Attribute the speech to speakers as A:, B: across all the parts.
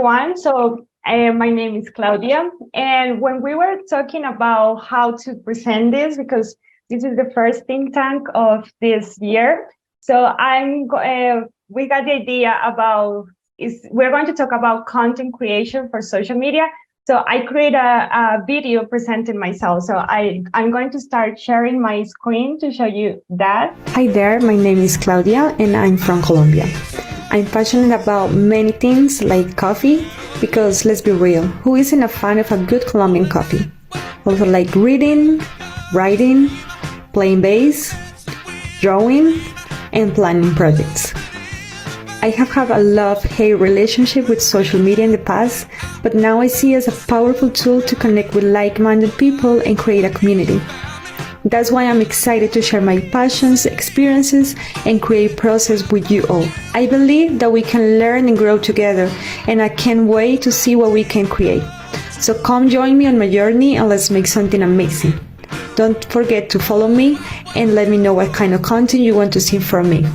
A: everyone. My name is Claudia. And when we were talking about how to present this, because this is the first think tank of this year, we got the idea about we're going to talk about content creation for social media. So I create a video presenting myself. I'm going to start sharing my screen to show you that.
B: Hi there, my name is Claudia and I'm from Colombia. I'm passionate about many things like coffee, because let's be real, who isn't a fan of a good Colombian coffee? Also like reading, writing, playing bass, drawing, and planning projects. I have had a love-hate relationship with social media in the past, but now I see it as a powerful tool to connect with like-minded people and create a community. That's why I'm excited to share my passions, experiences, and create process with you all. I believe that we can learn and grow together, and I can't wait to see what we can create. So come join me on my journey and let's make something amazing. Don't forget to follow me and let me know what kind of content you want to see from me.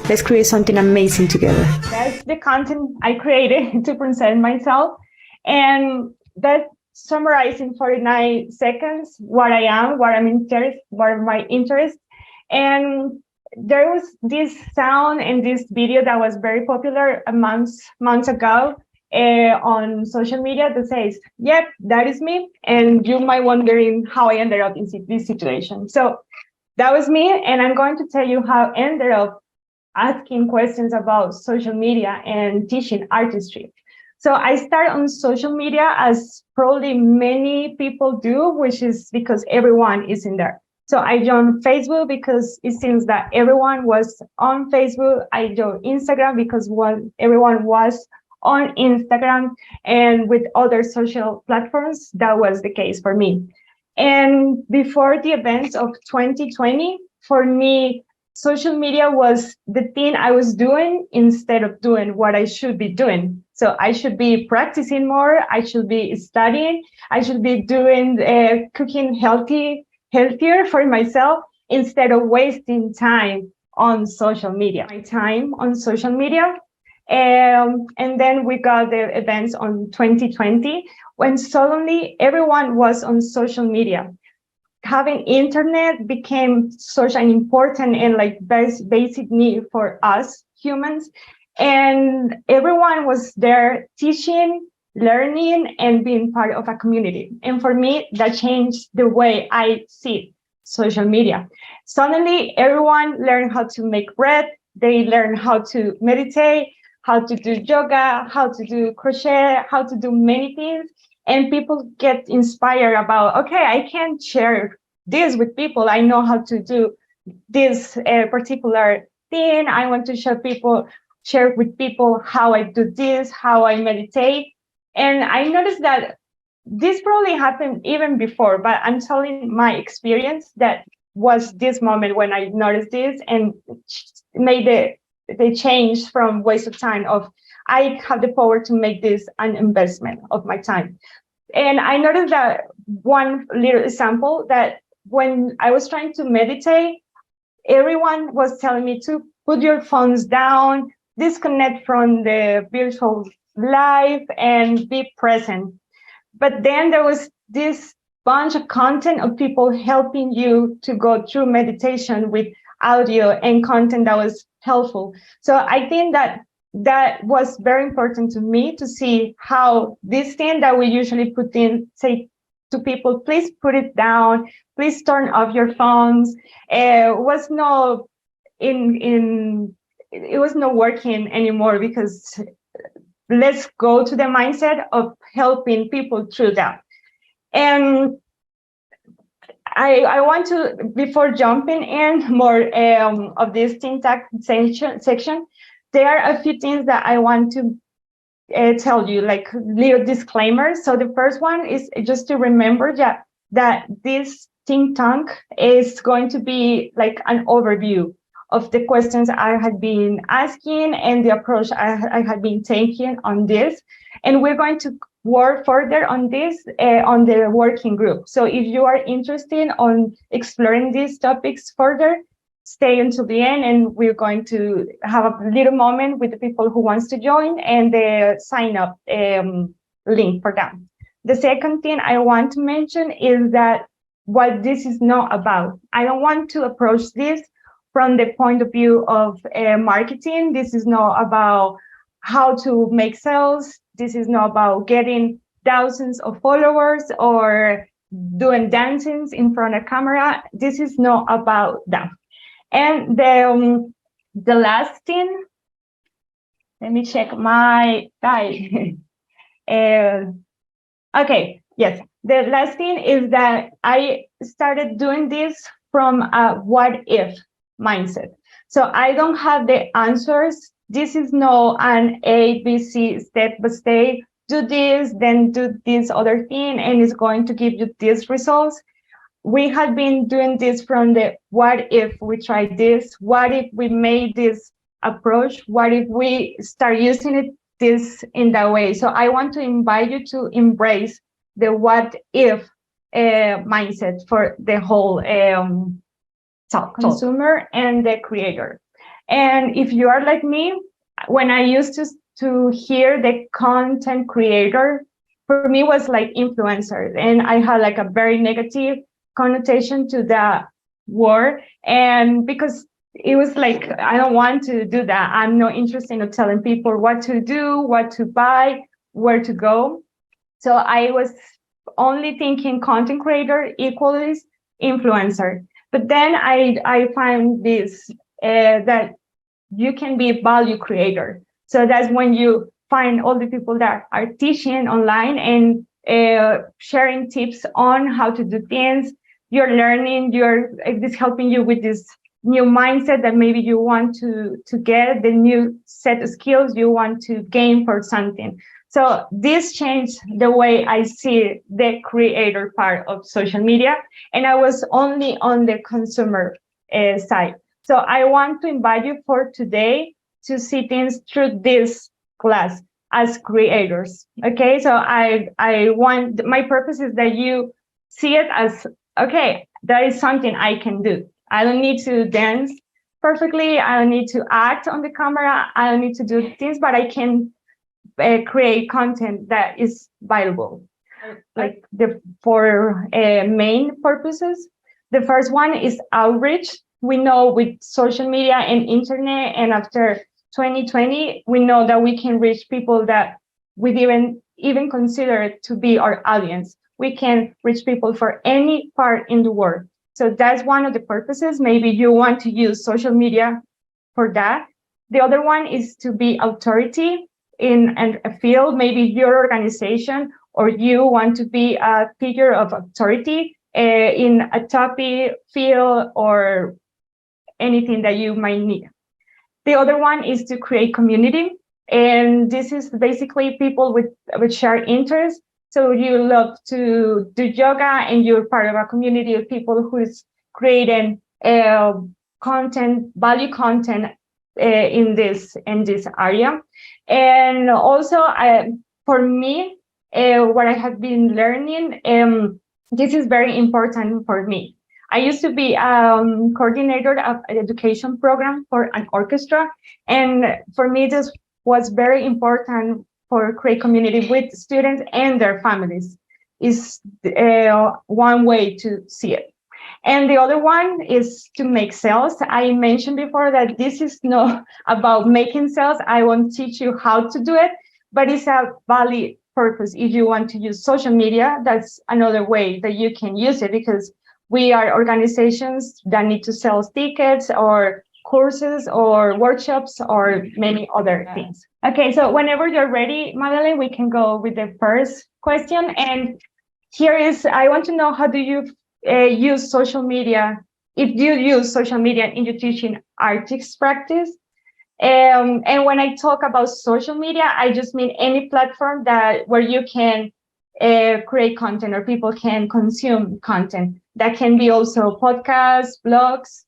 B: Let's create something amazing together.
A: That's the content I created to present myself. And that summarize in 49 seconds what I am, what are my interests. And there was this sound in this video that was very popular months ago on social media that says, yep, that is me. And you might wondering how I ended up in this situation. So that was me. And I'm going to tell you how I ended up asking questions about social media and teaching artistry. So I started on social media as probably many people do, which is because everyone is in there. So I joined Facebook because it seems that everyone was on Facebook. I joined Instagram because everyone was on Instagram, and with other social platforms, that was the case for me. And before the events of 2020, for me, social media was the thing I was doing instead of doing what I should be doing. So I should be practicing more. I should be studying. I should be doing cooking healthier for myself instead of wasting time on social media. My time on social media. And then we got the events on 2020 when suddenly everyone was on social media. Having internet became such an important and like basic need for us humans. And everyone was there teaching, learning, and being part of a community. And for me, that changed the way I see social media. Suddenly, everyone learned how to make bread. They learned how to meditate, how to do yoga, how to do crochet, how to do many things. And people get inspired about, okay, I can share this with people. I know how to do this particular thing. I want to share with people how I do this, how I meditate. And I noticed that this probably happened even before, but I'm telling my experience that was this moment when I noticed this and made the change from waste of time of I have the power to make this an investment of my time. And I noticed that one little example that when I was trying to meditate, everyone was telling me to put your phones down, disconnect from the virtual life, and be present. But then there was this bunch of content of people helping you to go through meditation with audio and content that was helpful. So I think that was very important to me to see how this thing that we usually put in, say to people, please put it down, please turn off your phones, was not working anymore, because let's go to the mindset of helping people through that. And I want to, before jumping in more of this think tank section, there are a few things that I want to tell you, like little disclaimers. So the first one is just to remember that this think tank is going to be like an overview of the questions I had been asking and the approach I had been taking on this. And we're going to work further on this on the working group. So if you are interested on exploring these topics further, stay until the end, and we're going to have a little moment with the people who wants to join and the sign up link for them. The second thing I want to mention is that what this is not about. I don't want to approach this from the point of view of marketing. This is not about how to make sales. This is not about getting thousands of followers or doing dances in front of camera. This is not about that. And the last thing, let me check my guide. Okay, yes. The last thing is that I started doing this from a what if mindset. So I don't have the answers. This is not an A, B, C step by step. Do this, then do this other thing, and it's going to give you these results. We had been doing this from the what if we tried this? What if we made this approach? What if we start using it this in that way? So I want to invite you to embrace the what if mindset for the whole consumer and the creator. And if you are like me, when I used to hear the content creator, for me was like influencer, and I had like a very negative connotation to that word, and because it was like, I don't want to do that. I'm not interested in telling people what to do, what to buy, where to go. So I was only thinking content creator equals influencer. But then I find this that you can be a value creator. So that's when you find all the people that are teaching online and sharing tips on how to do things. You're learning, this helping you with this new mindset that maybe you want to get, the new set of skills you want to gain for something. So this changed the way I see the creator part of social media, and I was only on the consumer side. So I want to invite you for today to see things through this class as creators. Okay, so I want, my purpose is that you see it as, okay, that is something I can do. I don't need to dance perfectly. I don't need to act on the camera. I don't need to do things, but I can create content that is valuable. Like the four main purposes. The first one is outreach. We know with social media and internet, and after 2020, we know that we can reach people that we didn't even consider to be our audience. We can reach people for any part in the world. So that's one of the purposes. Maybe you want to use social media for that. The other one is to be authority in a field, maybe your organization, or you want to be a figure of authority in a topic, field, or anything that you might need. The other one is to create community. And this is basically people with shared interests. So you love to do yoga and you're part of a community of people who is creating content, value content in this area. And also for me, what I have been learning, this is very important for me. I used to be coordinator of an education program for an orchestra. And for me, this was very important for create community with students and their families is one way to see it. And the other one is to make sales. I mentioned before that this is not about making sales. I won't teach you how to do it, but it's a valid purpose. If you want to use social media, that's another way that you can use it, because we are organizations that need to sell tickets or courses or workshops or many other things. Okay, so whenever you're ready, Madeleine, we can go with the first question. And here is, I want to know, how do you use social media, if you use social media in your teaching artists practice? And when I talk about social media, I just mean any platform that where you can create content or people can consume content. That can be also podcasts, blogs,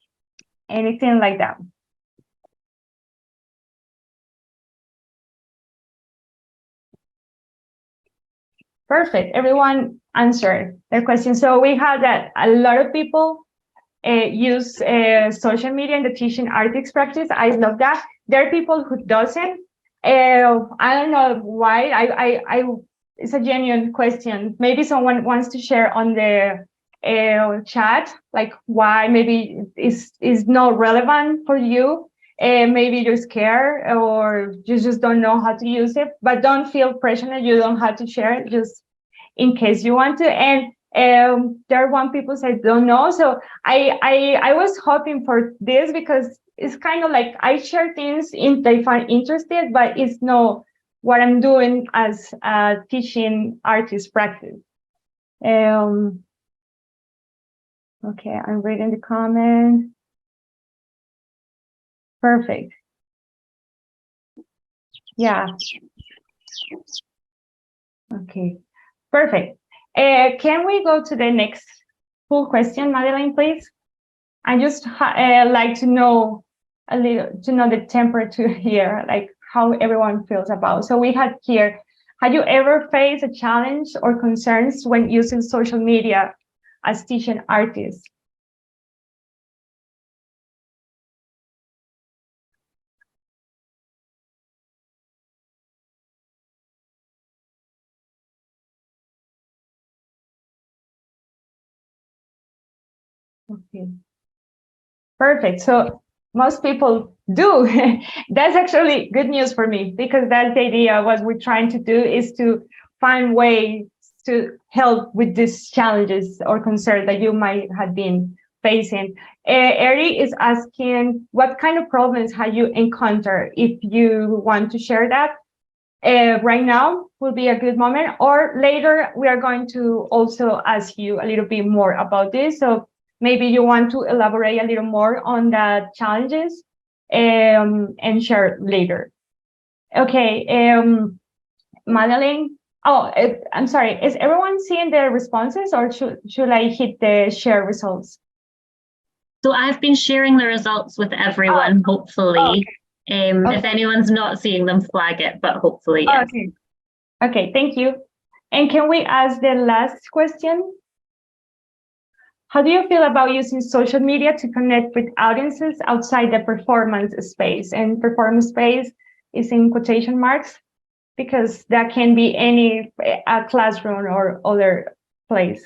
A: anything like that. Perfect. Everyone answered their question. So we had that a lot of people use social media in the teaching artists practice. I love that. There are people who doesn't. I don't know why. It's a genuine question. Maybe someone wants to share on the chat, like why maybe is not relevant for you. Maybe you're scared or you just don't know how to use it, but don't feel pressure. You don't have to share it, just in case you want to. And there are one people say don't know. So I was hoping for this because it's kind of like I share things if they find interested, but it's not what I'm doing as a teaching artist practice. Okay, I'm reading the comment. Perfect. Yeah. Okay, perfect. Can we go to the next full question, Madeleine, please? I just like to know the temperature here, like how everyone feels about. So we had here, have you ever faced a challenge or concerns when using social media as teaching artists? Okay, perfect. So most people do. That's actually good news for me because that's the idea. What we're trying to do is to find ways to help with these challenges or concerns that you might have been facing. Eri is asking, what kind of problems have you encountered? If you want to share that, right now will be a good moment, or later we are going to also ask you a little bit more about this. So maybe you want to elaborate a little more on the challenges and share later. Okay, Madeleine. Oh, I'm sorry. Is everyone seeing the responses, or should I hit the share results?
C: So I've been sharing the results with everyone, hopefully.
A: Oh, okay.
C: If anyone's not seeing them, flag it, but hopefully, yes.
A: Okay. Okay, thank you. And can we ask the last question? How do you feel about using social media to connect with audiences outside the performance space? And performance space is in quotation marks because that can be any classroom or other place.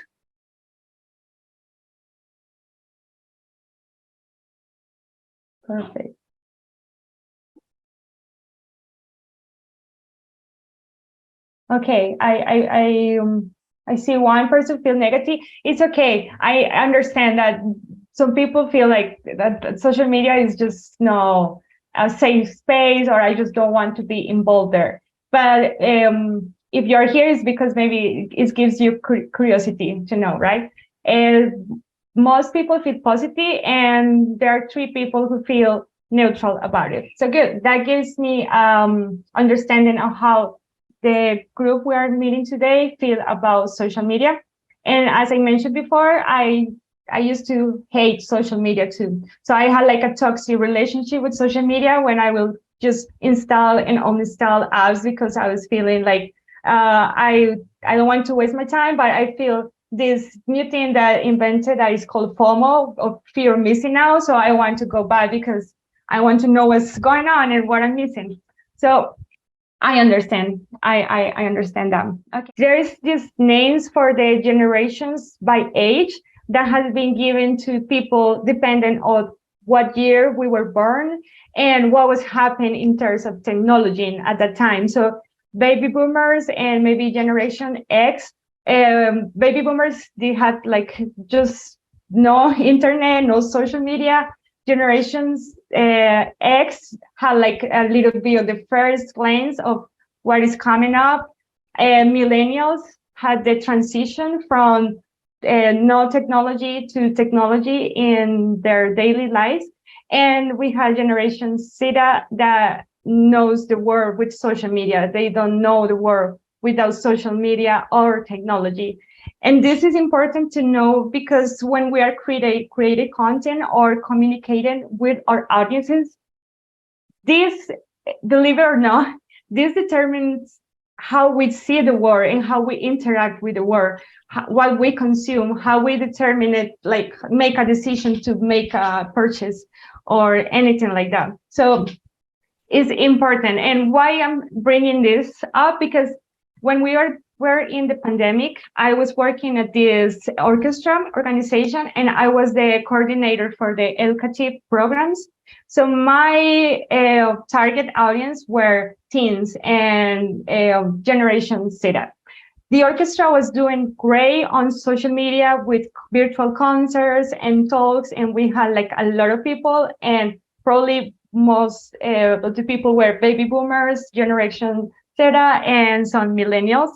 A: Perfect. Okay, I see one person feel negative. It's okay. I understand that some people feel like that social media is just no a safe space, or I just don't want to be involved there. But if you're here, it's because maybe it gives you curiosity to know, right? And most people feel positive, and there are 3 people who feel neutral about it. So good. That gives me understanding of how the group we are meeting today feel about social media. And as I mentioned before, I used to hate social media too. So I had like a toxic relationship with social media when I will just install and uninstall apps because I was feeling like I don't want to waste my time, but I feel this new thing that invented that is called FOMO, of fear of missing out. So I want to go back because I want to know what's going on and what I'm missing. So I understand. I understand that. Okay. There is these names for the generations by age that has been given to people depending on what year we were born and what was happening in terms of technology at that time. So baby boomers and maybe Generation X, baby boomers, they had like just no internet, no social media. Generations X had like a little bit of the first glance of what is coming up. Millennials had the transition from no technology to technology in their daily lives. And we had Generation Z that knows the world with social media. They don't know the world without social media or technology. And this is important to know because when we are creating content or communicating with our audiences, this, believe it or not, this determines how we see the world and how we interact with the world, what we consume, how we determine it, like make a decision to make a purchase or anything like that. So it's important. And why I'm bringing this up, because when were in the pandemic, I was working at this orchestra organization, and I was the coordinator for the educative programs. So my target audience were teens and Generation Z. The orchestra was doing great on social media with virtual concerts and talks, and we had like a lot of people, and probably most of the people were baby boomers, Generation Z, and some millennials.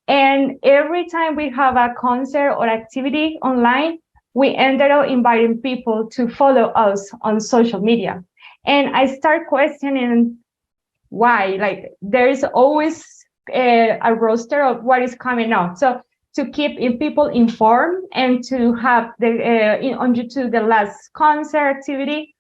A: And every time we have a concert or activity online, we ended up inviting people to follow us on social media. And I start questioning why. Like, there is always a roster of what is coming out. So to keep people informed and to have on YouTube the last concert activity.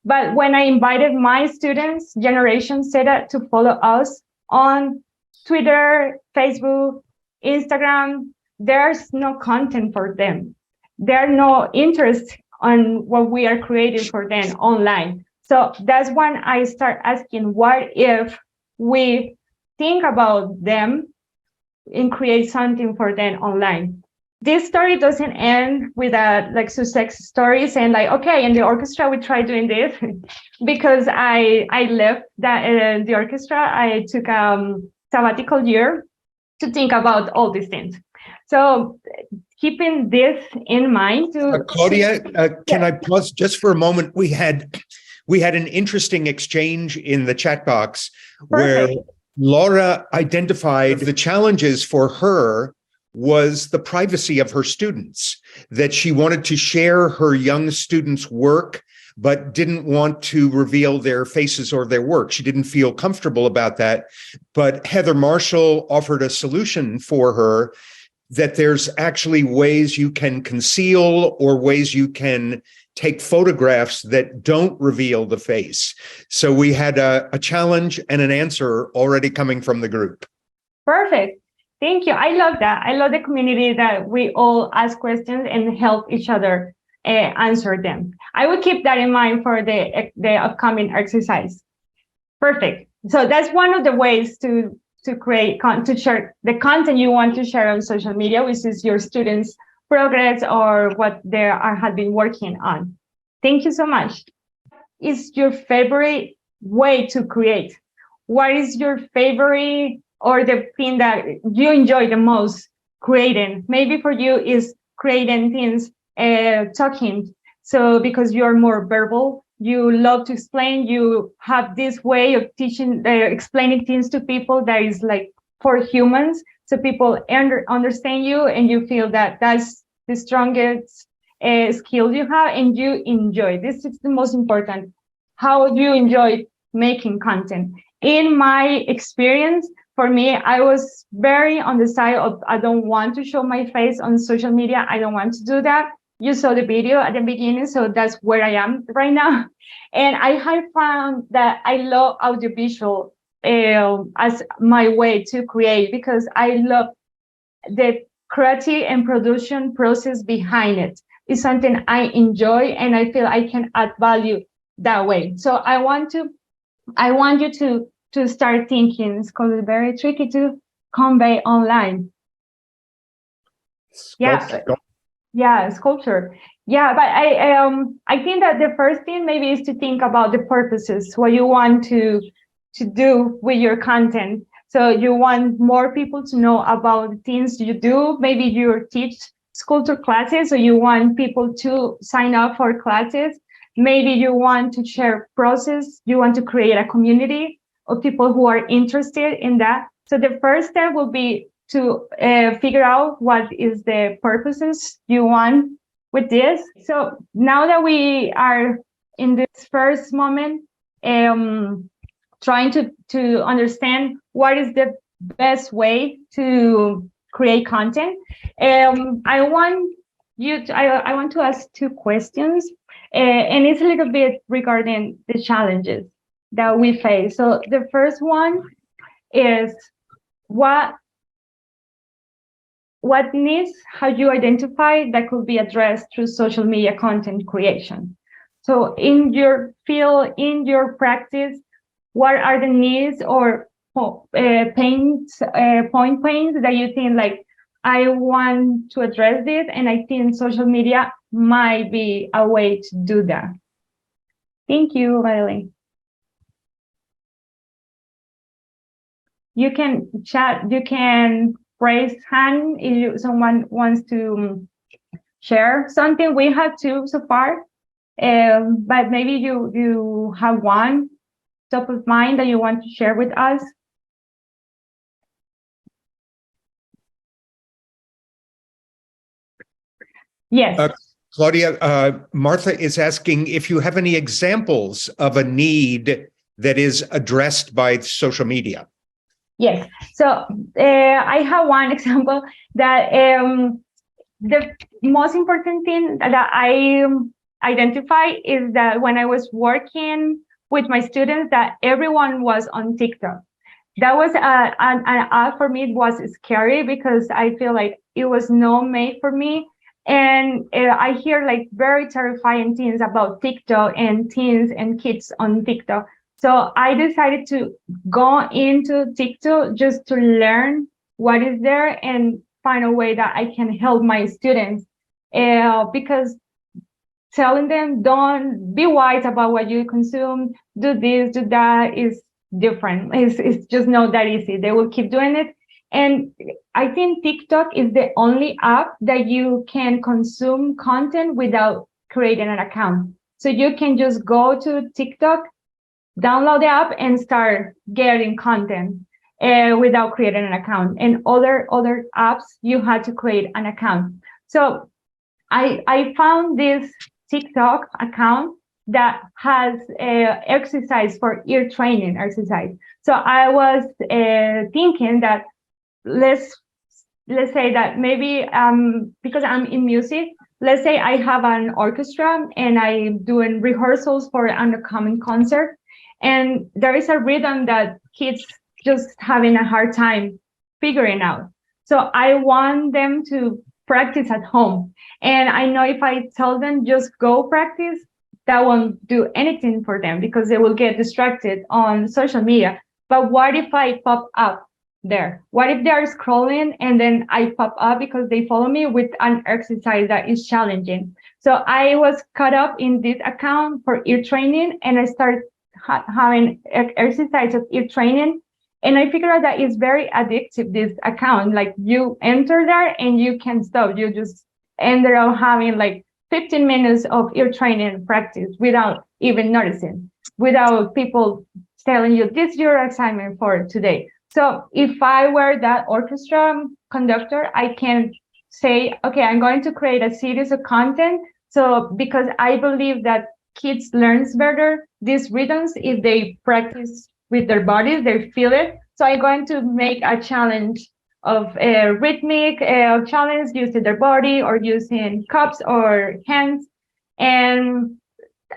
A: But when I invited my students, Generation Z, to follow us on Twitter, Facebook, Instagram, there's no content for them. There's no interest on what we are creating for them online. So that's when I start asking, what if we think about them and create something for them online? This story doesn't end with like success stories and like, okay, in the orchestra we try doing this. Because I left the orchestra. I took sabbatical year to think about all these things. So keeping this in mind.
D: Claudia, can I pause just for a moment? We had an interesting exchange in the chat box. Perfect. Where Laura identified the challenges for her was the privacy of her students, that she wanted to share her young students' work, but didn't want to reveal their faces or their work. She didn't feel comfortable about that. But Heather Marshall offered a solution for her, that there's actually ways you can conceal or ways you can take photographs that don't reveal the face. So we had a challenge and an answer already coming from the group.
A: Perfect. Thank you. I love that. I love the community that we all ask questions and help each other answer them. I will keep that in mind for the upcoming exercise. Perfect. So that's one of the ways to create, to share the content you want to share on social media, which is your students' progress or what they have been working on. Thank you so much. Is your favorite way to create? What is your favorite or the thing that you enjoy the most creating? Maybe for you is creating things, talking. So because you're more verbal, you love to explain, you have this way of teaching, explaining things to people that is like for humans. So people understand you and you feel that that's the strongest skill you have and you enjoy. This is the most important. How you enjoy making content. In my experience, for me, I was very on the side of, I don't want to show my face on social media. I don't want to do that. You saw the video at the beginning, so that's where I am right now. And I have found that I love audiovisual as my way to create, because I love the creative and production process behind it. It's something I enjoy and I feel I can add value that way. So I want you to start thinking, it's because it's very tricky to convey online. Yeah, sculpture. Yeah, but I think that the first thing maybe is to think about the purposes, what you want to do with your content. So you want more people to know about the things you do. Maybe you teach sculpture classes, so you want people to sign up for classes. Maybe you want to share process. You want to create a community of people who are interested in that. So the first step will be to figure out what is the purposes you want with this. So now that we are in this first moment, trying to understand what is the best way to create content, I want to ask two questions, and it's a little bit regarding the challenges that we face. So the first one is, what needs have you identified that could be addressed through social media content creation? So in your field, in your practice, what are the needs or point pains that you think like, I want to address this, and I think social media might be a way to do that. Thank you, Madeline. You can chat, you can raise hand if someone wants to share something. We have two so far, but maybe you have one top of mind that you want to share with us. Yes.
D: Claudia, Martha is asking if you have any examples of a need that is addressed by social media.
A: Yes. So I have one example that the most important thing that I identify is that when I was working with my students, that everyone was on TikTok. That was an app for me. It was scary because I feel like it was not made for me. And I hear like very terrifying things about TikTok and teens and kids on TikTok. So I decided to go into TikTok just to learn what is there and find a way that I can help my students. Because telling them, don't be wise about what you consume, do this, do that, is different. It's just not that easy. They will keep doing it. And I think TikTok is the only app that you can consume content without creating an account. So you can just go to TikTok, download the app, and start getting content without creating an account. And other apps, you had to create an account. So I found this TikTok account that has exercise for ear training exercise. So I was thinking that let's say that maybe because I'm in music, let's say I have an orchestra and I'm doing rehearsals for an upcoming concert, and there is a rhythm that kids just having a hard time figuring out. So I want them to practice at home. And I know if I tell them just go practice, that won't do anything for them because they will get distracted on social media. But what if I pop up there? What if they're scrolling and then I pop up because they follow me with an exercise that is challenging? So I was caught up in this account for ear training, and I started having exercise of ear training. And I figured out that it's very addictive, this account. Like you enter there and you can't stop. You just ended up having like 15 minutes of ear training practice without even noticing, without people telling you, this is your assignment for today. So if I were that orchestra conductor, I can say, okay, I'm going to create a series of content. So because I believe that kids learns better these rhythms if they practice with their bodies, they feel it. So I'm going to make a challenge of a rhythmic challenge using their body or using cups or hands. And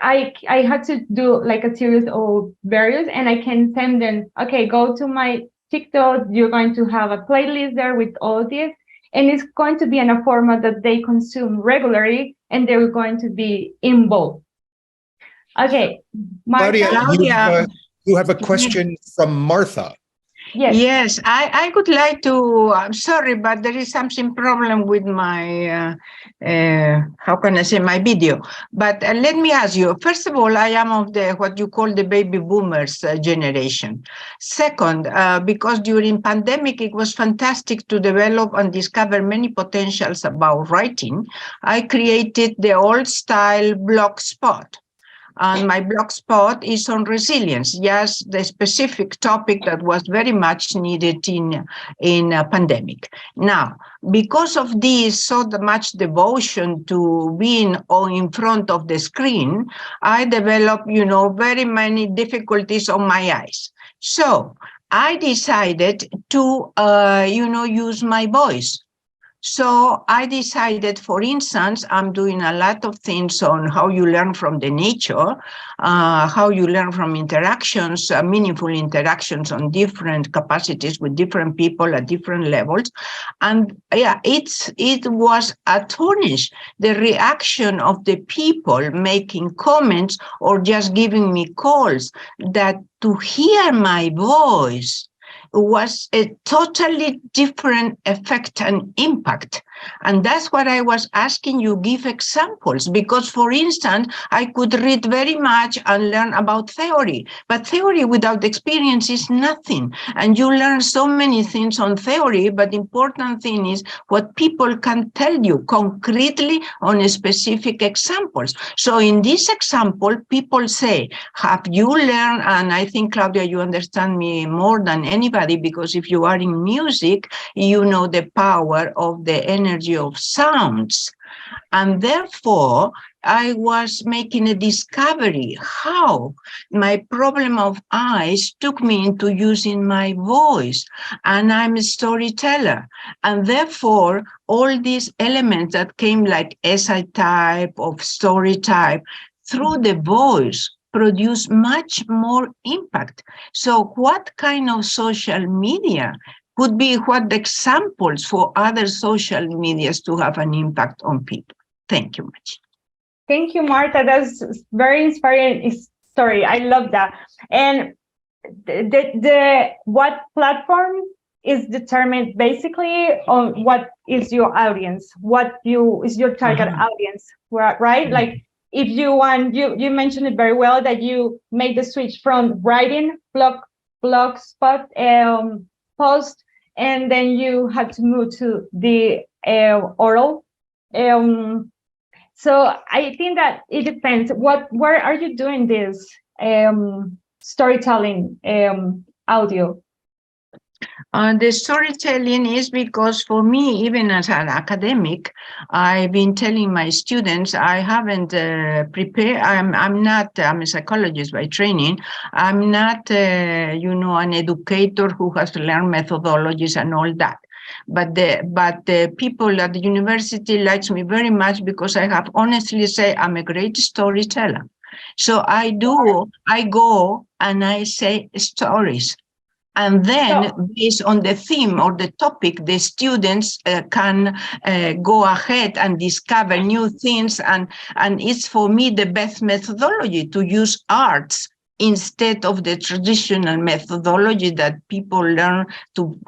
A: I had to do like a series of various, and I can send them, okay, go to my TikTok, you're going to have a playlist there with all of this, and it's going to be in a format that they consume regularly, and they're going to be involved. Okay, Martha.
D: Claudia, you have a question from Martha.
A: Yes.
E: Yes, I would like to, I'm sorry, but there is something problem with my, how can I say, my video. But let me ask you, first of all, I am of the, what you call the baby boomers generation. Second, because during pandemic, it was fantastic to develop and discover many potentials about writing. I created the old style blog spot. And my blog spot is on resilience, yes, the specific topic that was very much needed in a pandemic. Now, because of this so much devotion to being in front of the screen, I developed, very many difficulties on my eyes. So I decided to, use my voice. So I decided, for instance, I'm doing a lot of things on how you learn from the nature, how you learn from interactions, meaningful interactions on different capacities with different people at different levels. And yeah, it was astonished, the reaction of the people making comments or just giving me calls, that to hear my voice was a totally different effect and impact. And that's what I was asking you, give examples, because, for instance, I could read very much and learn about theory, but theory without experience is nothing. And you learn so many things on theory, but the important thing is what people can tell you concretely on specific examples. So in this example, people say, have you learned, and I think, Claudia, you understand me more than anybody, because if you are in music, you know the power of the energy of sounds. And therefore, I was making a discovery how my problem of eyes took me into using my voice. And I'm a storyteller. And therefore, all these elements that came like essay type, of story type, through the voice, produce much more impact. So what kind of social media could be, what examples for other social medias to have an impact on people? Thank you much.
A: Thank you, Marta. That's very inspiring story. I love that. And the what platform is determined basically on what is your audience, what is your target audience, right? Like, if you want, you mentioned it very well, that you made the switch from writing blogspot post, and then you had to move to the oral. So I think that it depends. Where are you doing this storytelling audio?
E: The storytelling is because, for me, even as an academic, I've been telling my students I haven't prepared. I'm a psychologist by training. I'm not, an educator who has to learn methodologies and all that. But the people at the university likes me very much because I have honestly say I'm a great storyteller. So I go and I say stories. And then, based on the theme or the topic, the students can go ahead and discover new things. And it's, for me, the best methodology to use arts instead of the traditional methodology that people learn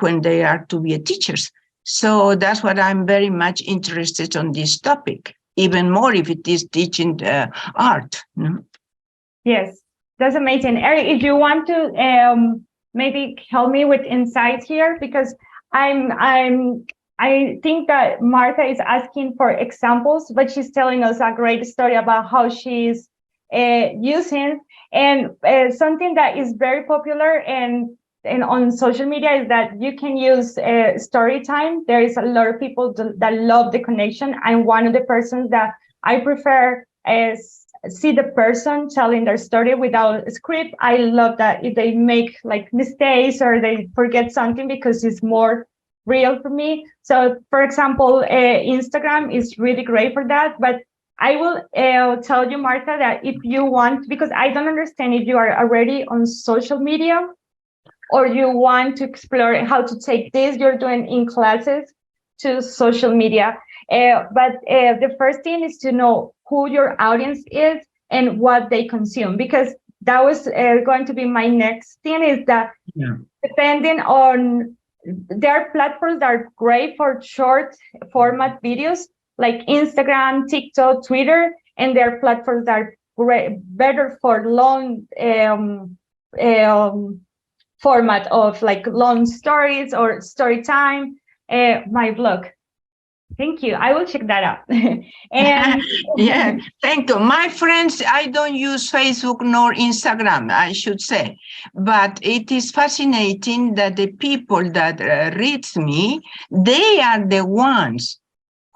E: when they are to be teachers. So that's what I'm very much interested on this topic, even more if it is teaching art. No?
A: Yes, that's amazing. Eric, if you want to maybe help me with insights here, because I think that Martha is asking for examples, but she's telling us a great story about how she's using, and something that is very popular and on social media is that you can use story time. There is a lot of people that love the connection. I'm one of the persons that I prefer see the person telling their story without a script. I love that if they make like mistakes or they forget something, because it's more real for me. So, for example, Instagram is really great for that. But I will tell you, Martha, that if you want, because I don't understand if you are already on social media or you want to explore how to take this you're doing in classes to social media. But the first thing is to know who your audience is and what they consume, because that was going to be my next thing, is that depending on, there are platforms that are great for short format videos like Instagram, TikTok, Twitter, and there are platforms that are great, better for long format of like long stories or story time. My blog. Thank you. I will check that out. And
E: yeah, thank you. My friends, I don't use Facebook nor Instagram, I should say. But it is fascinating that the people that read me, they are the ones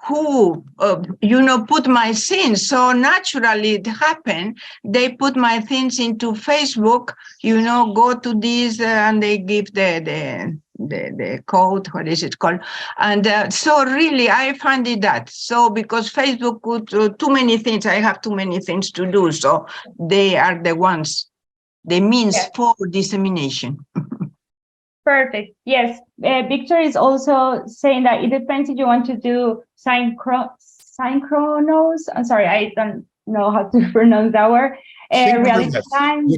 E: who, put my things. So naturally it happened. They put my things into Facebook, go to this and they give the the code, what is it called? And so really, I find it that. So because Facebook could too many things, I have too many things to do. So they are the ones, the means for dissemination.
A: Perfect. Yes. Victor is also saying that it depends if you want to do synchronous. I'm sorry, I don't know how to pronounce that word. Reality time.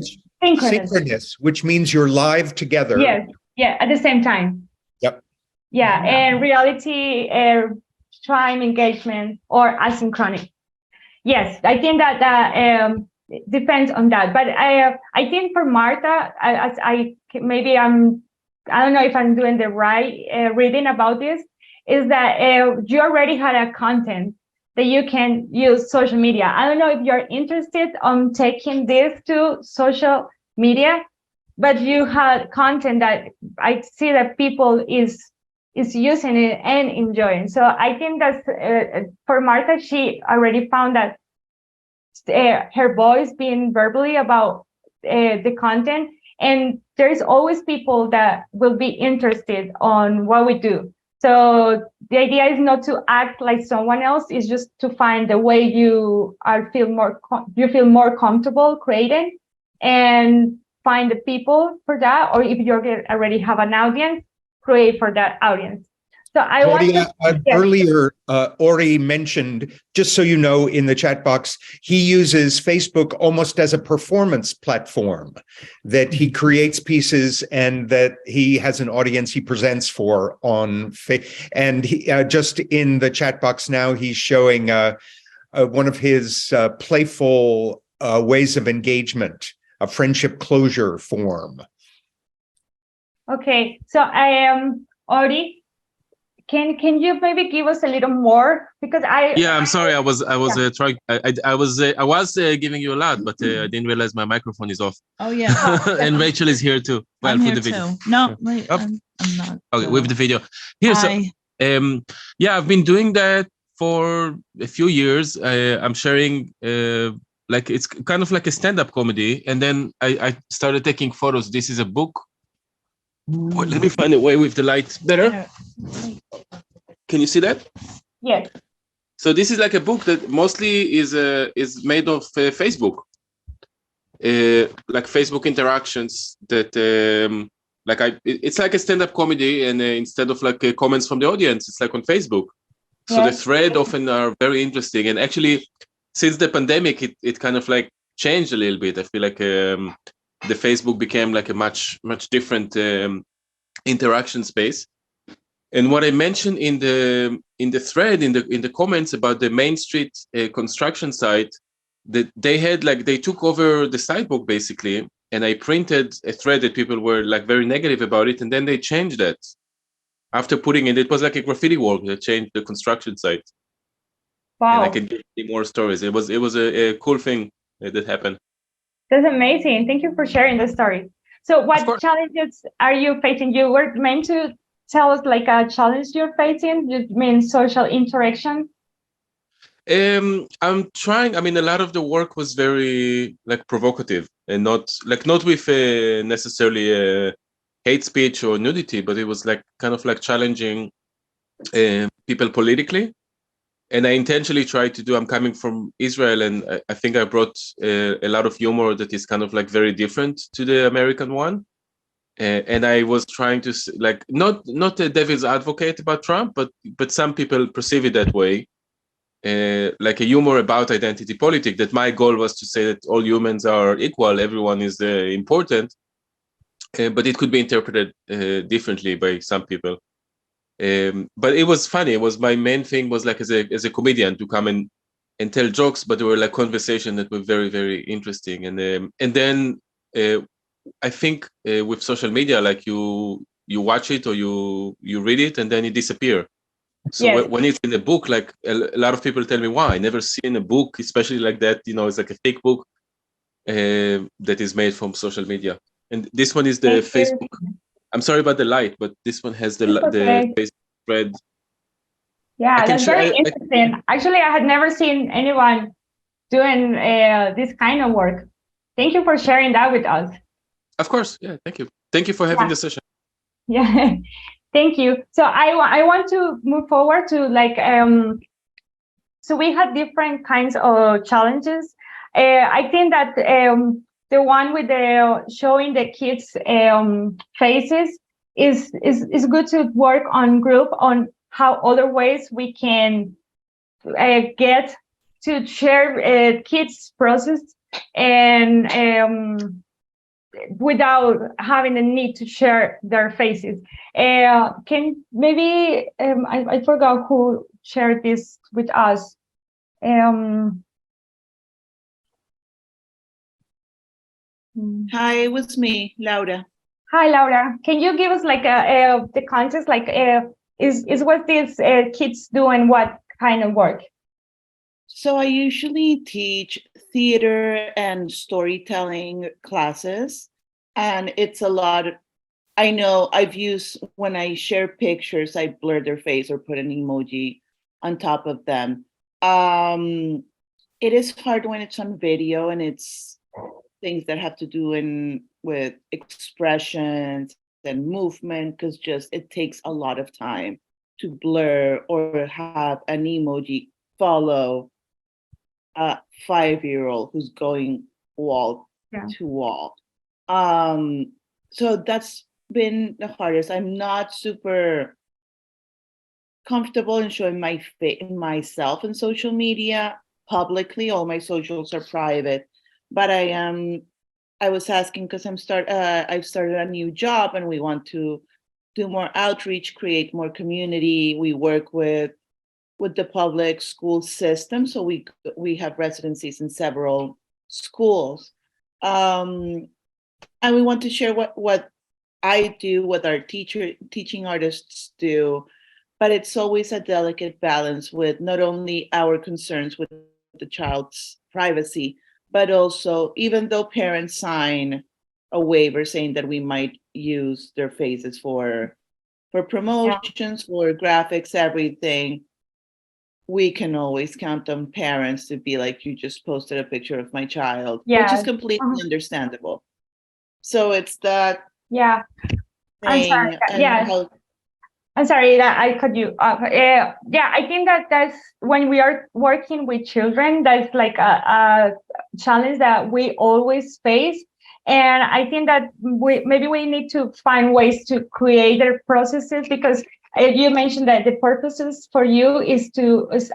D: Synchronous, which means you're live together.
A: Yes. Yeah. At the same time.
D: Yep.
A: Yeah. And reality time engagement or asynchronic. Yes. I think that depends on that. But I think for Marta, I don't know if I'm doing the right reading about this, is that you already had a content that you can use social media. I don't know if you're interested on taking this to social media, but you had content that I see that people is using it and enjoying. So I think that's for Marta, she already found that her voice being verbally about the content, and there's always people that will be interested on what we do. So the idea is not to act like someone else, it's just to find the way you feel more comfortable creating, and find the people for that, or if you already have an audience, create for that audience. So I
D: Claudia, earlier, Ori mentioned, just so you know, in the chat box, he uses Facebook almost as a performance platform, that he creates pieces and that he has an audience he presents for on Facebook. And he, just in the chat box now, he's showing one of his playful ways of engagement, a friendship closure form.
A: Okay, so I am Ori. Can you maybe give us a little more, because
F: I'm sorry, I was trying. I was giving you a lot, but I didn't realize my microphone is off.
G: Oh yeah.
F: And Rachel is here too. Well,
G: I'm
F: for
G: here
F: the video.
G: too. No, wait, I'm not.
F: Okay, with the video here. So I've been doing that for a few years. I'm sharing like it's kind of like a stand-up comedy, and then I started taking photos. This is a book. Wait, let me find a way with the light better. Can you see that?
A: Yes.
F: So this is like a book that mostly is made of Facebook, like Facebook interactions. That it's like a stand-up comedy, and instead of like comments from the audience, it's like on Facebook. So the thread often are very interesting, and actually, since the pandemic, it kind of like changed a little bit. I feel like the Facebook became like a much different interaction space. And what I mentioned in the thread in the comments about the Main Street construction site, that they took over the sidewalk basically, and I printed a thread that people were like very negative about it, and then they changed that after putting it was like a graffiti wall that changed the construction site.
A: Wow.
F: And I can give you more stories. It was a cool thing that happened.
A: That's amazing. Thank you for sharing the story. So what challenges are you facing? You were meant to tell us like a challenge you're facing. You mean social interaction?
F: I'm trying. I mean, a lot of the work was very like provocative, and not with necessarily hate speech or nudity, but it was like kind of like challenging people politically. And I intentionally tried to do. I'm coming from Israel, and I think I brought a lot of humor that is kind of like very different to the American one. And I was trying to like not a devil's advocate about Trump, but some people perceive it that way, like a humor about identity politics. That my goal was to say that all humans are equal, everyone is important, but it could be interpreted differently by some people. But it was funny. It was my main thing was like as a comedian to come and tell jokes, but there were like conversations that were very, very interesting. And then I think with social media, like you watch it or you read it and then it disappears. So when it's in a book, like a lot of people tell me, wow, I never seen a book, especially like that, it's like a fake book that is made from social media. And this one is the Facebook. I'm sorry about the light, but this one has the Facebook thread.
A: Yeah, that's very interesting. Actually, I had never seen anyone doing this kind of work. Thank you for sharing that with us.
F: Of course. Yeah, thank you. Thank you for having the session.
A: Yeah. Thank you. So I want to move forward to like so we had different kinds of challenges. I think that the one with the showing the kids faces is good to work on group on how other ways we can get to share kids process and without having the need to share their faces. Can maybe I forgot who shared this with us.
H: Hi, it was me, Laura.
A: Hi, Laura. Can you give us like the context? Like, is what these kids do and what kind of work?
H: So I usually teach theater and storytelling classes, and it's a lot. I know I've used, when I share pictures, I blur their face or put an emoji on top of them. It is hard when it's on video and it's things that have to do with expressions and movement, because just it takes a lot of time to blur or have an emoji follow a 5-year-old who's going wall to wall. So that's been the hardest. I'm not super comfortable in showing myself in social media publicly. All my socials are private, but I was asking because I've started a new job and we want to do more outreach, create more community. We work with the public school system, so we have residencies in several schools, and we want to share what I do, what our teaching artists do, but it's always a delicate balance with not only our concerns with the child's privacy, but also, even though parents sign a waiver saying that we might use their faces for promotions, for graphics, everything, we can always count on parents to be like, you just posted a picture of my child, which is completely understandable. So it's that thing.
A: I'm sorry that I cut you off. I think that's when we are working with children, that's like a challenge that we always face. And I think that maybe we need to find ways to create their processes, because you mentioned that the purposes for you is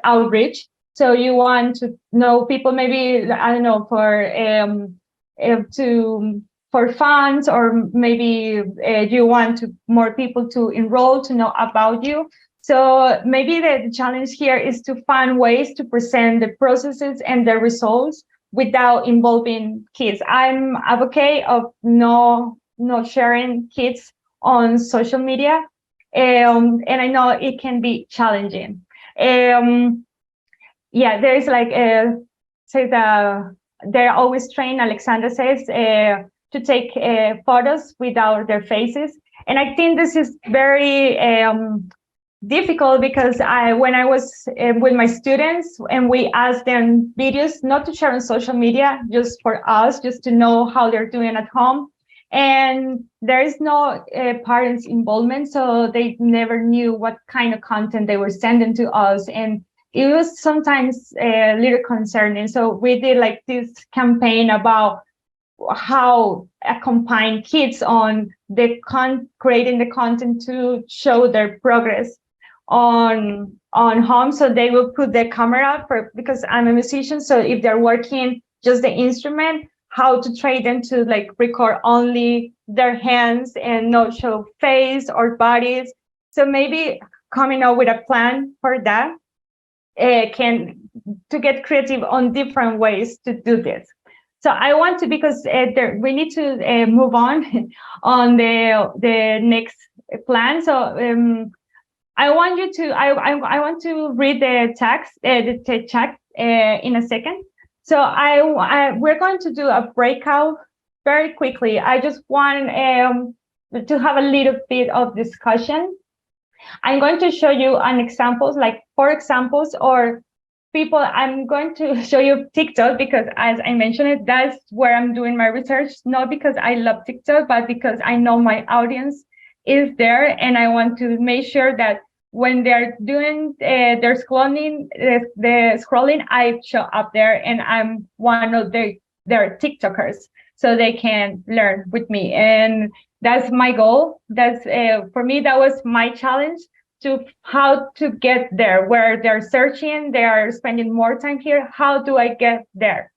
A: outreach. So you want to know people, maybe, I don't know, for funds, or maybe you want more people to enroll to know about you. So maybe the challenge here is to find ways to present the processes and the results without involving kids. I'm advocate of not sharing kids on social media, and I know it can be challenging. There is like they're always trained. Alexandra says to take photos without their faces, and I think this is very difficult, because when I was with my students and we asked them videos not to share on social media, just for us, just to know how they're doing at home, and there is no parents involvement, so they never knew what kind of content they were sending to us, and it was sometimes a little concerning. So we did like this campaign about how accompany kids on creating the content to show their progress on home. So they will put the camera because I'm a musician, so if they're working just the instrument, how to train them to like record only their hands and not show face or bodies. So maybe coming up with a plan for that to get creative on different ways to do this. So I want to, because we need to move on the next plan. So I want you to I want to read the text, the chat in a second. So we're going to do a breakout very quickly. I just want to have a little bit of discussion. I'm going to show you an examples, like 4 examples, or people. I'm going to show you TikTok, because as I mentioned, that's where I'm doing my research, not because I love TikTok, but because I know my audience is there, and I want to make sure that when they're doing their scrolling, the scrolling, I show up there, and I'm one of their TikTokers, so they can learn with me. And that's my goal. That's for me, that was my challenge, to how to get there, where they're searching, they are spending more time here. How do I get there?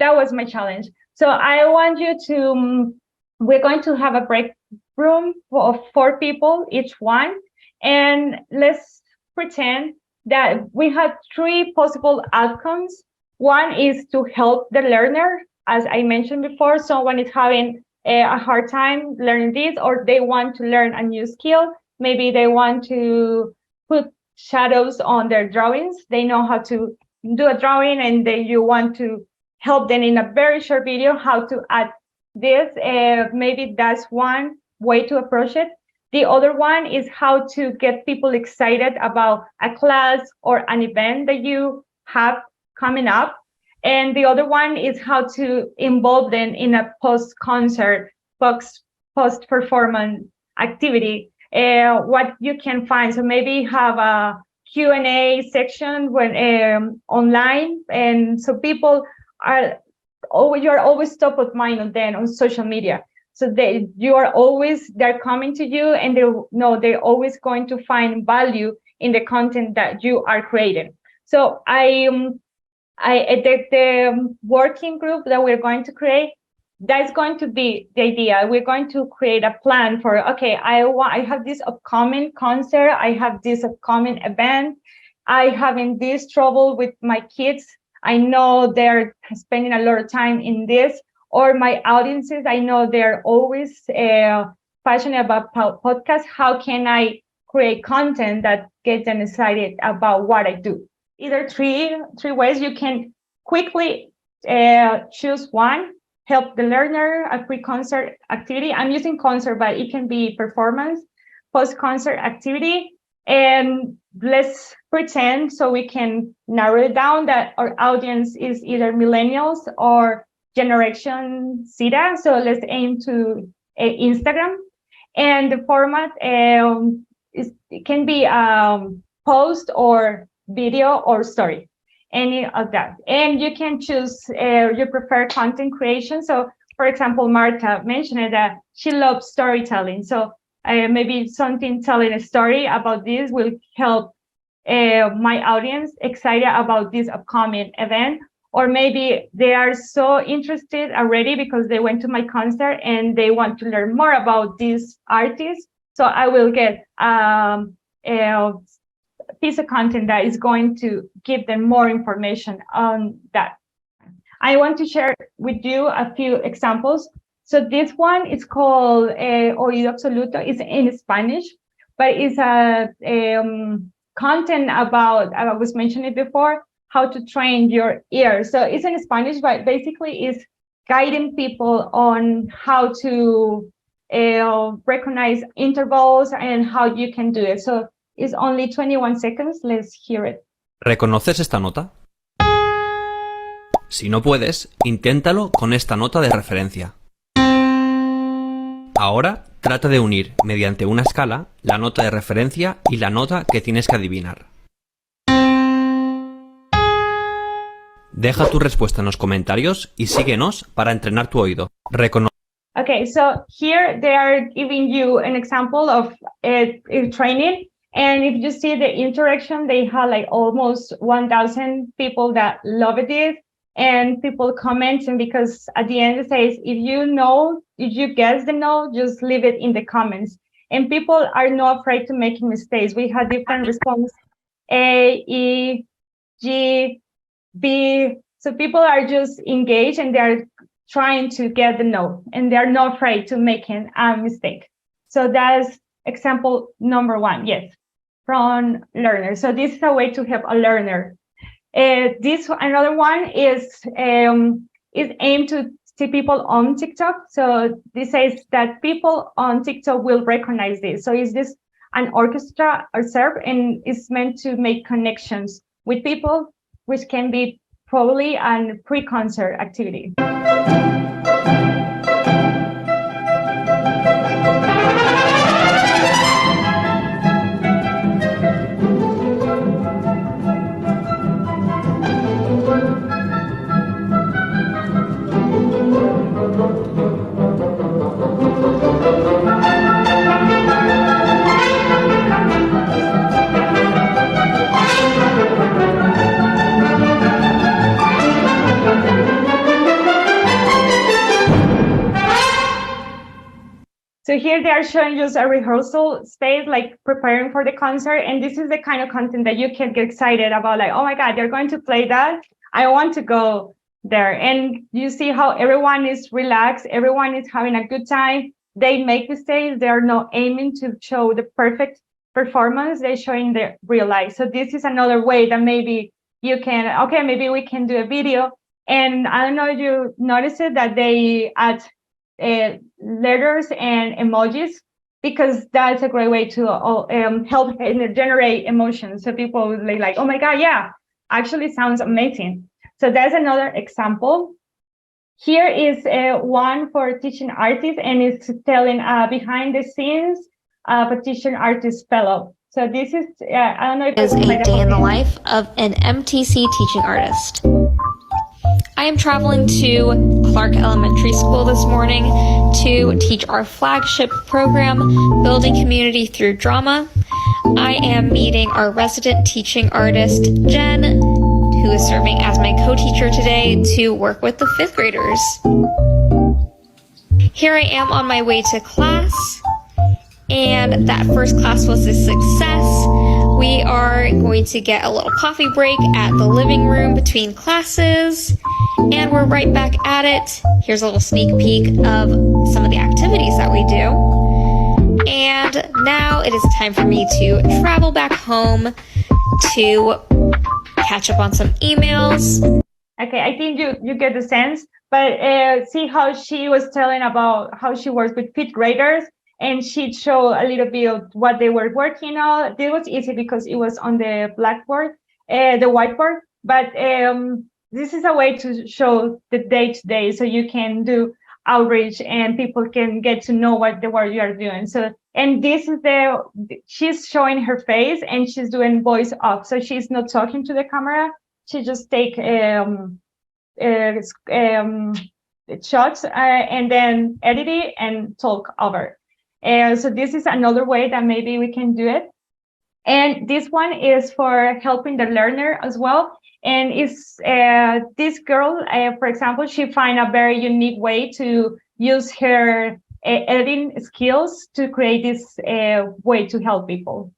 A: That was my challenge. So I want you to, we're going to have a break room of 4 people, each one. And let's pretend that we have 3 possible outcomes. One is to help the learner. As I mentioned before, someone is having a hard time learning this, or they want to learn a new skill. Maybe they want to put shadows on their drawings. They know how to do a drawing, and then you want to help them in a very short video how to add this. Maybe that's one way to approach it. The other one is how to get people excited about a class or an event that you have coming up. And the other one is how to involve them in a post-concert, post-performance activity. What you can find. So maybe have a Q&A section when online, and so people are you're always top of mind on them on social media. So they're coming to you, and they know they're always going to find value in the content that you are creating. So the working group that we're going to create, that's going to be the idea. We're going to create a plan for, okay, I have this upcoming concert, I have this upcoming event, I having this trouble with my kids, I know they're spending a lot of time in this, or my audiences, I know they're always passionate about podcasts. How can I create content that gets them excited about what I do? Either three ways. You can quickly choose one. Help the learner, a pre-concert activity. I'm using concert, but it can be performance, post-concert activity. And let's pretend, so we can narrow it down, that our audience is either millennials or Generation Zeta. So let's aim to Instagram. And the format it can be post or video or story, any of that. And you can choose your preferred content creation. So for example, Marta mentioned that she loves storytelling. So maybe something telling a story about this will help my audience excited about this upcoming event. Or maybe they are so interested already because they went to my concert and they want to learn more about this artist. So I will get a piece of content that is going to give them more information on that. I want to share with you a few examples. So this one is called Oído Absoluto. It's in Spanish, but it's a content about, I was mentioning it before, how to train your ear. So it's in Spanish, but basically it's guiding people on how to recognize intervals and how you can do it. So it's only 21 seconds. Let's hear it.
I: ¿Reconoces esta nota? Si no puedes, inténtalo con esta nota de referencia. Ahora, trata de unir, mediante una escala, la nota de referencia y la nota que tienes que adivinar. Deja tu respuesta en los comentarios y síguenos para entrenar tu oído.
A: Okay, so here they are giving you an example of training. And if you see the interaction, they have like almost 1,000 people that love it. And people commenting, because at the end it says, if you guess the note, just leave it in the comments. And people are not afraid to make mistakes. We had different responses, A, E, G, B. So people are just engaged and they're trying to get the note, and they're not afraid to making a mistake. So that's example number 1, yes, from learners. So this is a way to help a learner. Another one is aimed to see people on TikTok. So this says that people on TikTok will recognize this. So is this an orchestra or serve, and it's meant to make connections with people, which can be probably a pre-concert activity. So here they are showing just a rehearsal space, like preparing for the concert. And this is the kind of content that you can get excited about, like, oh my God, they're going to play that. I want to go there. And you see how everyone is relaxed. Everyone is having a good time. They make mistakes. They're not aiming to show the perfect performance. They're showing the real life. So this is another way that maybe you can, okay, maybe we can do a video. And I don't know if you noticed it, that they add letters and emojis, because that's a great way to help generate emotions. So people will be like, oh my God, yeah, actually sounds amazing. So that's another example. Here is one for teaching artists, and it's telling behind the scenes of a teaching artist fellow. So this is, I don't know if
J: is a day in the life of an MTC teaching artist. I am traveling to Clark Elementary School this morning to teach our flagship program, Building Community Through Drama. I am meeting our resident teaching artist, Jen, who is serving as my co-teacher today to work with the 5th graders. Here I am on my way to class, and that first class was a success. We are going to get a little coffee break at the living room between classes, and we're right back at it. Here's a little sneak peek of some of the activities that we do. And now it is time for me to travel back home to catch up on some emails.
A: Okay, I think you get the sense, but see how she was telling about how she works with 5th graders, and she'd show a little bit of what they were working on. It was easy because it was on the blackboard, the whiteboard, but this is a way to show the day-to-day, so you can do outreach and people can get to know what the work you are doing. So, and this is she's showing her face and she's doing voice off. So she's not talking to the camera. She just take shots and then edit it and talk over. So this is another way that maybe we can do it. And this one is for helping the learner as well. And it's this girl, for example, she find a very unique way to use her editing skills to create this way to help people.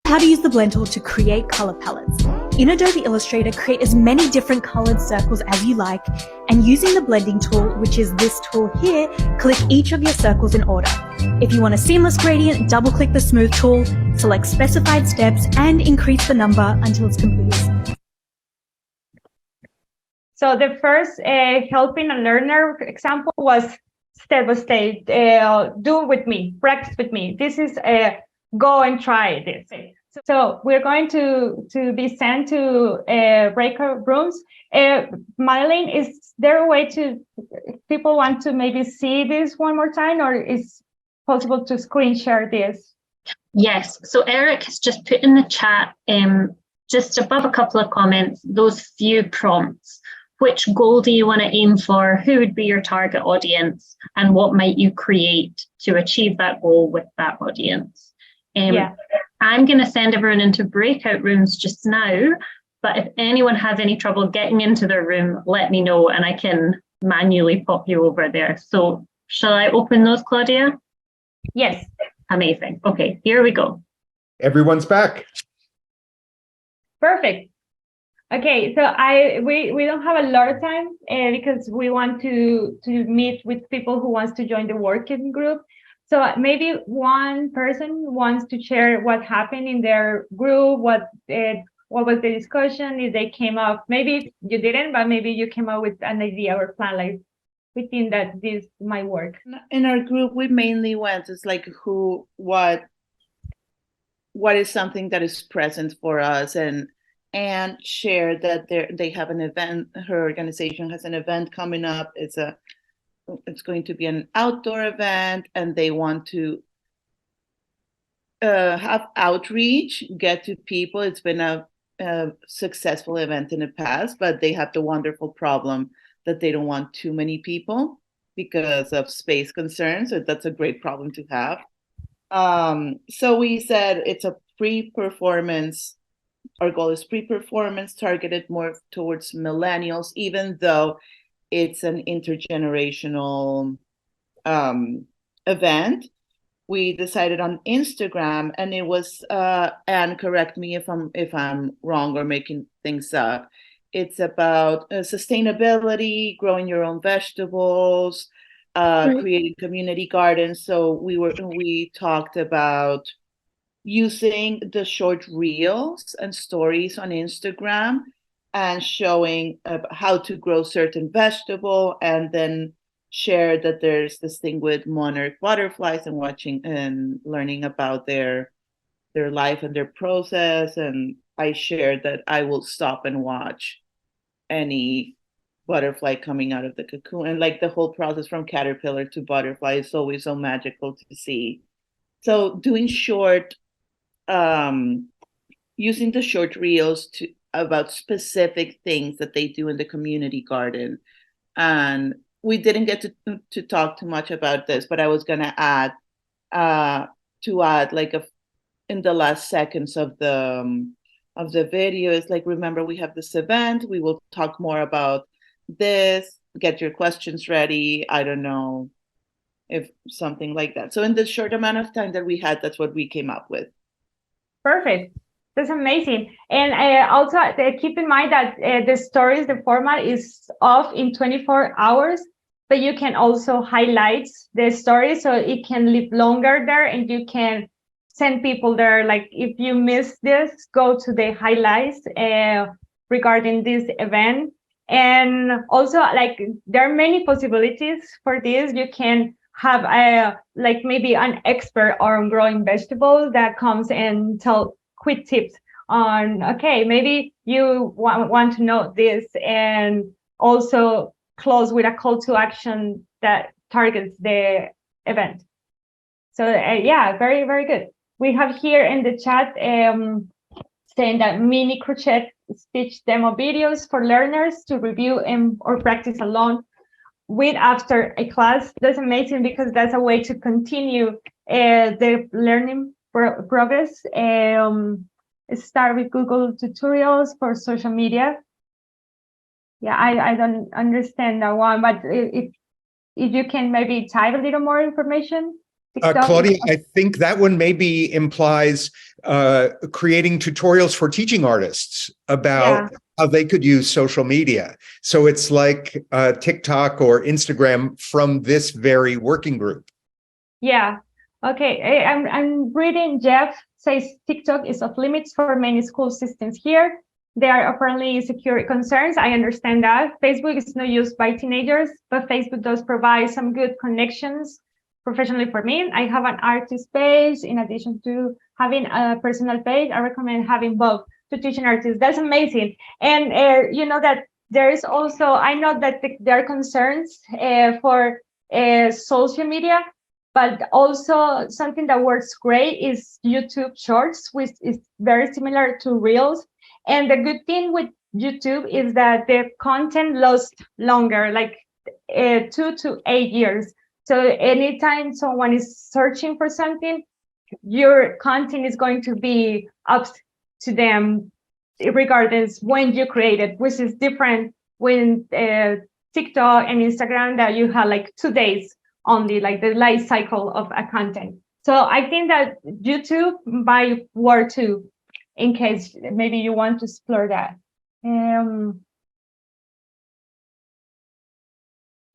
K: How to use the blend tool to create color palettes. In Adobe Illustrator, create as many different colored circles as you like, and using the blending tool, which is this tool here, click each of your circles in order. If you want a seamless gradient, double click the smooth tool, select specified steps, and increase the number until it's completed.
A: So the first helping a learner example was step by step, do with me, practice with me. This is go and try this. So we're going to be sent to breakout rooms. Madeline, is there a way to, people want to maybe see this one more time, or is possible to screen share this?
C: Yes, so Eric has just put in the chat, just above a couple of comments, those few prompts. Which goal do you want to aim for? Who would be your target audience? And what might you create to achieve that goal with that audience? I'm going to send everyone into breakout rooms just now, but if anyone has any trouble getting into their room, let me know and I can manually pop you over there. So shall I open those, Claudia?
A: Yes.
C: Amazing. Okay, here we go.
D: Everyone's back.
A: Perfect. Okay, so we don't have a lot of time because we want to meet with people who wants to join the working group. So maybe one person wants to share what happened in their group, what was the discussion, if they came up. Maybe you didn't, but maybe you came up with an idea or plan, like we think that this might work.
H: In our group, we mainly went, it's like what is something that is present for us, and share that they have an event. Her organization has an event coming up. It's going to be an outdoor event, and they want to have outreach, get to people. It's been a successful event in the past, but they have the wonderful problem that they don't want too many people because of space concerns. So that's a great problem to have. So we said it's a pre-performance. Our goal is pre-performance, targeted more towards millennials, even though it's an intergenerational event. we decided on Instagram, and it was and correct me if I'm wrong or making things up. It's about sustainability, growing your own vegetables, creating community gardens. So we talked about using the short reels and stories on Instagram and showing how to grow certain vegetable, and then share that there's this thing with monarch butterflies, and watching and learning about their life and their process. And I shared that I will stop and watch any butterfly coming out of the cocoon, and like the whole process from caterpillar to butterfly is always so magical to see. So doing short, using the short reels about specific things that they do in the community garden. And we didn't get to talk too much about this, but I was going to add like in the last seconds of the video is like, remember, we have this event. We will talk more about this. Get your questions ready. I don't know, if something like that. So in the short amount of time that we had, that's what we came up with.
A: Perfect. That's amazing. And also keep in mind that the stories, the format is off in 24 hours, but you can also highlight the story so it can live longer there, and you can send people there. Like if you miss this, go to the highlights regarding this event. And also, like, there are many possibilities for this. You can have like maybe an expert on growing vegetables that comes and tell quick tips on, okay, maybe you want to know this, and also close with a call to action that targets the event. So yeah, very, very good. We have here in the chat saying that mini crochet stitch demo videos for learners to review or practice alone with after a class. That's amazing, because that's a way to continue the learning progress. Start with Google tutorials for social media. Yeah, I don't understand that one, but if you can maybe type a little more information.
D: Claudia, I think that one maybe implies creating tutorials for teaching artists about how they could use social media. So it's like TikTok or Instagram from this very working group.
A: Yeah. Okay. I'm reading. Jeff says TikTok is off limits for many school systems here. There are apparently security concerns. I understand that. Facebook is not used by teenagers, but Facebook does provide some good connections professionally for me. I have an artist page in addition to having a personal page. I recommend having both to teaching artists. That's amazing. And you know that there is also, I know that there are concerns for social media, but also something that works great is YouTube Shorts, which is very similar to Reels. And the good thing with YouTube is that the content lasts longer, like 2 to 8 years. So anytime someone is searching for something, your content is going to be up to them, regardless when you create it, which is different when TikTok and Instagram, that you have like 2 days only, like the life cycle of a content. So I think that YouTube might work too, in case maybe you want to explore that.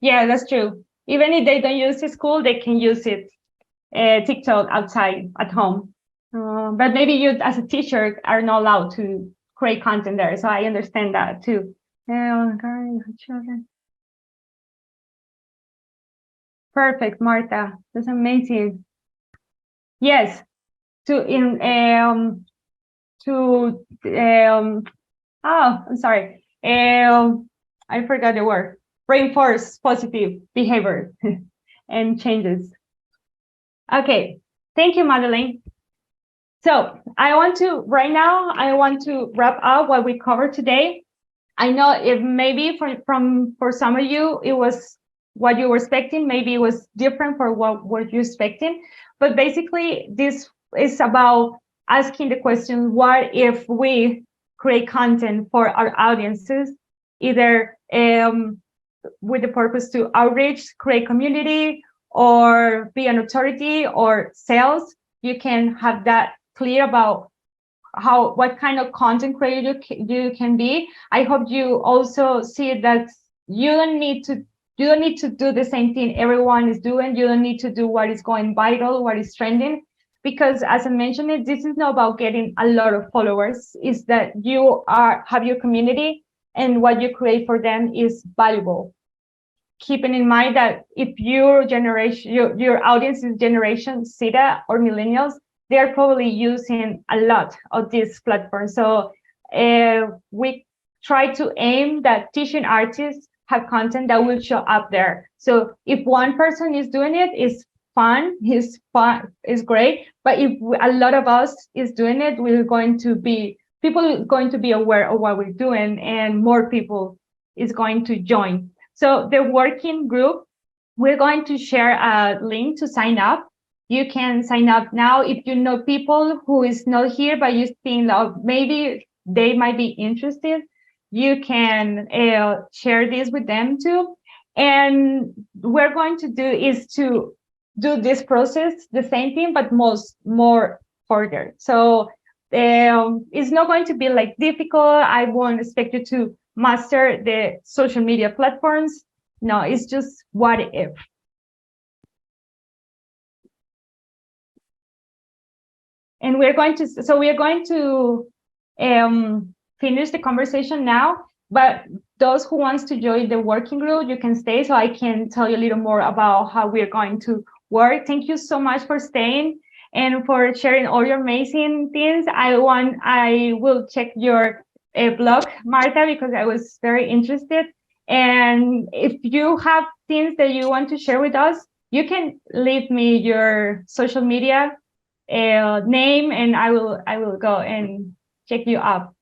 A: Yeah, that's true. Even if they don't use it school, they can use it TikTok outside at home. But maybe you as a teacher are not allowed to create content there. So I understand that too. Children. Perfect, Martha. That's amazing. Yes. I'm sorry. I forgot the word. Reinforce positive behavior and changes. Okay, thank you, Madeleine. So I want to wrap up what we covered today. I know if maybe for some of you, it was what you were expecting, maybe it was different for what were you expecting, but basically this is about asking the question, what if we create content for our audiences, either with the purpose to outreach, create community, or be an authority or sales, you can have that clear about what kind of content creator you can be. I hope you also see that you don't need to do the same thing everyone is doing. You don't need to do what is going viral, what is trending, because as I mentioned, this is not about getting a lot of followers. It's that you have your community and what you create for them is valuable. Keeping in mind that if your generation, your audience is Generation Z or millennials, they are probably using a lot of this platform. So we try to aim that teaching artists have content that will show up there. So if one person is doing it, it's fun, is great. But if a lot of us is doing it, people are going to be aware of what we're doing, and more people is going to join. So the working group, we're going to share a link to sign up. You can sign up now if you know people who is not here, but you think maybe they might be interested. You can share this with them too. And we're going to do is to do this process, the same thing, but more further. So it's not going to be like difficult. I won't expect you to master the social media platforms. No, it's just what if. And we are going to finish the conversation now, but those who wants to join the working group, you can stay so I can tell you a little more about how we're going to work. Thank you so much for staying and for sharing all your amazing things. I will check your blog, Marta, because I was very interested. And if you have things that you want to share with us, you can leave me your social media name, and I will go and check you up.